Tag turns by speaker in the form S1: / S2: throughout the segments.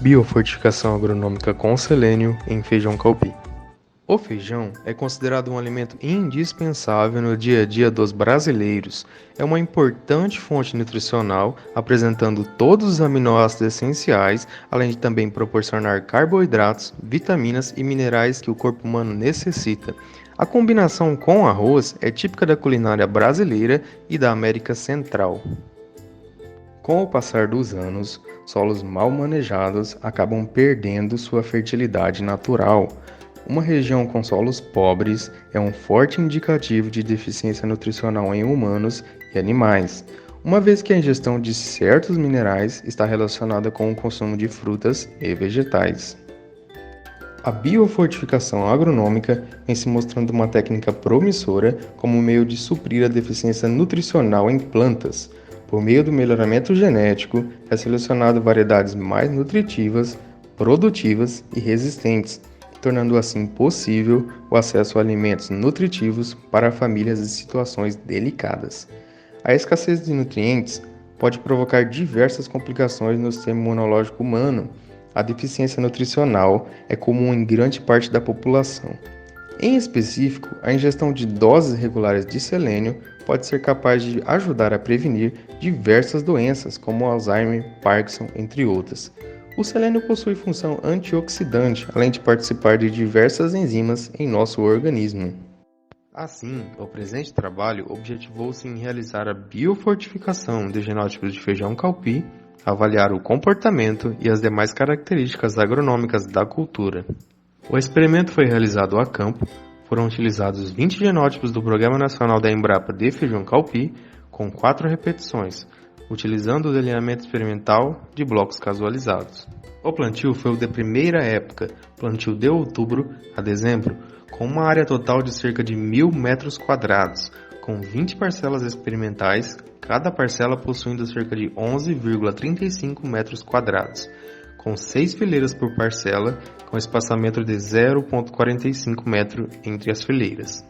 S1: Biofortificação agronômica com selênio em feijão calpi. O feijão é considerado um alimento indispensável no dia a dia dos brasileiros. É uma importante fonte nutricional, apresentando todos os aminoácidos essenciais, além de também proporcionar carboidratos, vitaminas e minerais que o corpo humano necessita. A combinação com arroz é típica da culinária brasileira e da América Central. Com o passar dos anos, solos mal manejados acabam perdendo sua fertilidade natural. Uma região com solos pobres é um forte indicativo de deficiência nutricional em humanos e animais, uma vez que a ingestão de certos minerais está relacionada com o consumo de frutas e vegetais. A biofortificação agronômica vem se mostrando uma técnica promissora como meio de suprir a deficiência nutricional em plantas. Por meio do melhoramento genético, é selecionado variedades mais nutritivas, produtivas e resistentes, tornando assim possível o acesso a alimentos nutritivos para famílias em situações delicadas. A escassez de nutrientes pode provocar diversas complicações no sistema imunológico humano. A deficiência nutricional é comum em grande parte da população. Em específico, a ingestão de doses regulares de selênio pode ser capaz de ajudar a prevenir diversas doenças, como Alzheimer, Parkinson, entre outras. O selênio possui função antioxidante, além de participar de diversas enzimas em nosso organismo. Assim, o presente trabalho objetivou-se em realizar a biofortificação de genótipos de feijão calpi, avaliar o comportamento e as demais características agronômicas da cultura. O experimento foi realizado a campo, foram utilizados 20 genótipos do Programa Nacional da Embrapa de feijão calpi, com 4 repetições, utilizando o delineamento experimental de blocos casualizados. O plantio foi o de primeira época, plantio de outubro a dezembro, com uma área total de cerca de 1.000 metros quadrados, com 20 parcelas experimentais, cada parcela possuindo cerca de 11,35 metros quadrados, com 6 fileiras por parcela, com espaçamento de 0,45 metro entre as fileiras.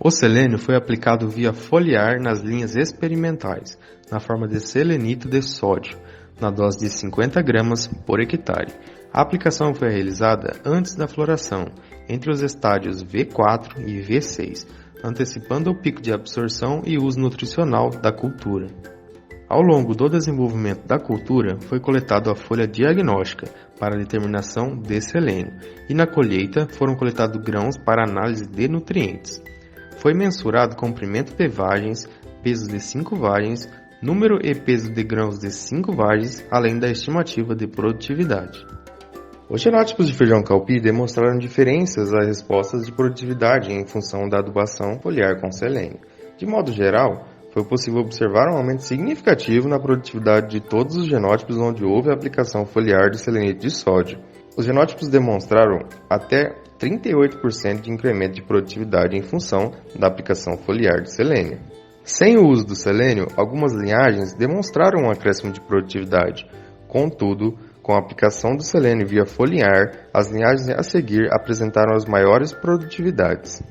S1: O selênio foi aplicado via foliar nas linhas experimentais, na forma de selenito de sódio, na dose de 50 gramas por hectare. A aplicação foi realizada antes da floração, entre os estádios V4 e V6, antecipando o pico de absorção e uso nutricional da cultura. Ao longo do desenvolvimento da cultura, foi coletada a folha diagnóstica para a determinação de selênio, e na colheita foram coletados grãos para análise de nutrientes. Foi mensurado comprimento de vagens, peso de 5 vagens, número e peso de grãos de 5 vagens, além da estimativa de produtividade. Os genótipos de feijão calpi demonstraram diferenças às respostas de produtividade em função da adubação foliar com selênio. De modo geral, foi possível observar um aumento significativo na produtividade de todos os genótipos onde houve a aplicação foliar de selenito de sódio. Os genótipos demonstraram até 38% de incremento de produtividade em função da aplicação foliar de selênio. Sem o uso do selênio, algumas linhagens demonstraram um acréscimo de produtividade. Contudo, com a aplicação do selênio via foliar, as linhagens a seguir apresentaram as maiores produtividades.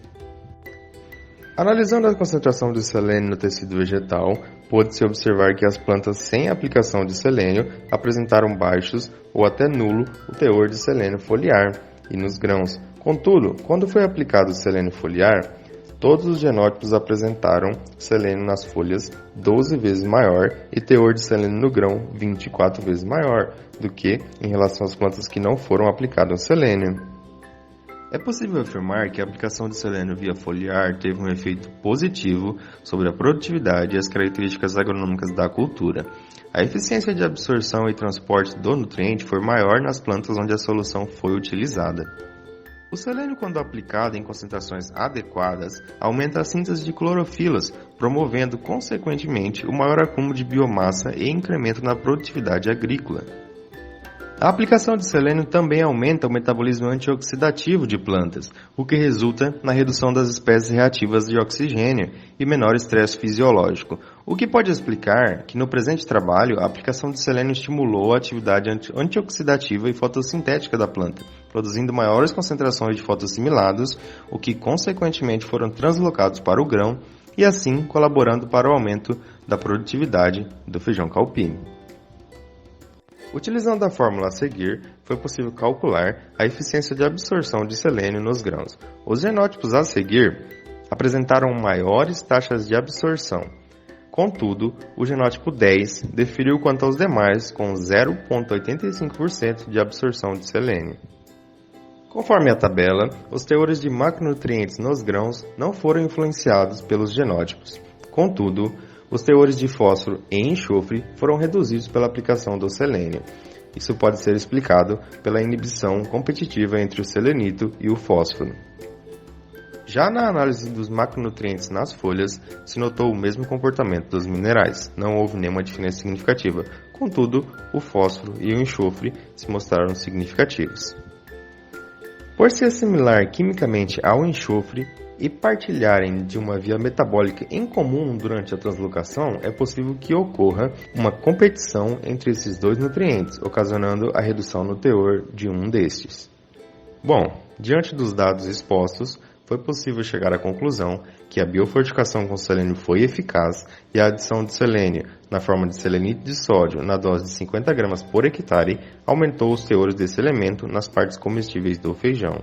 S1: Analisando a concentração de selênio no tecido vegetal, pôde-se observar que as plantas sem aplicação de selênio apresentaram baixos ou até nulo o teor de selênio foliar, e nos grãos. Contudo, quando foi aplicado o selênio foliar, todos os genótipos apresentaram selênio nas folhas 12 vezes maior e teor de selênio no grão 24 vezes maior do que em relação às plantas que não foram aplicadas selênio. É possível afirmar que a aplicação de selênio via foliar teve um efeito positivo sobre a produtividade e as características agronômicas da cultura. A eficiência de absorção e transporte do nutriente foi maior nas plantas onde a solução foi utilizada. O selênio, quando aplicado em concentrações adequadas, aumenta a síntese de clorofilas, promovendo, consequentemente, o maior acúmulo de biomassa e incremento na produtividade agrícola. A aplicação de selênio também aumenta o metabolismo antioxidativo de plantas, o que resulta na redução das espécies reativas de oxigênio e menor estresse fisiológico, o que pode explicar que no presente trabalho a aplicação de selênio estimulou a atividade antioxidativa e fotossintética da planta, produzindo maiores concentrações de fotossimilados, o que consequentemente foram translocados para o grão e assim colaborando para o aumento da produtividade do feijão calpi. Utilizando a fórmula a seguir, foi possível calcular a eficiência de absorção de selênio nos grãos. Os genótipos a seguir apresentaram maiores taxas de absorção. Contudo, o genótipo 10 diferiu quanto aos demais, com 0,85% de absorção de selênio. Conforme a tabela, os teores de macronutrientes nos grãos não foram influenciados pelos genótipos. Contudo, os teores de fósforo e enxofre foram reduzidos pela aplicação do selênio. Isso pode ser explicado pela inibição competitiva entre o selenito e o fósforo. Já na análise dos macronutrientes nas folhas, se notou o mesmo comportamento dos minerais, não houve nenhuma diferença significativa. Contudo, o fósforo e o enxofre se mostraram significativos. Por se assimilar quimicamente ao enxofre e partilharem de uma via metabólica em comum durante a translocação, é possível que ocorra uma competição entre esses dois nutrientes, ocasionando a redução no teor de um destes. Bom, diante dos dados expostos, foi possível chegar à conclusão que a biofortificação com selênio foi eficaz e a adição de selênio na forma de selenito de sódio na dose de 50 gramas por hectare aumentou os teores desse elemento nas partes comestíveis do feijão.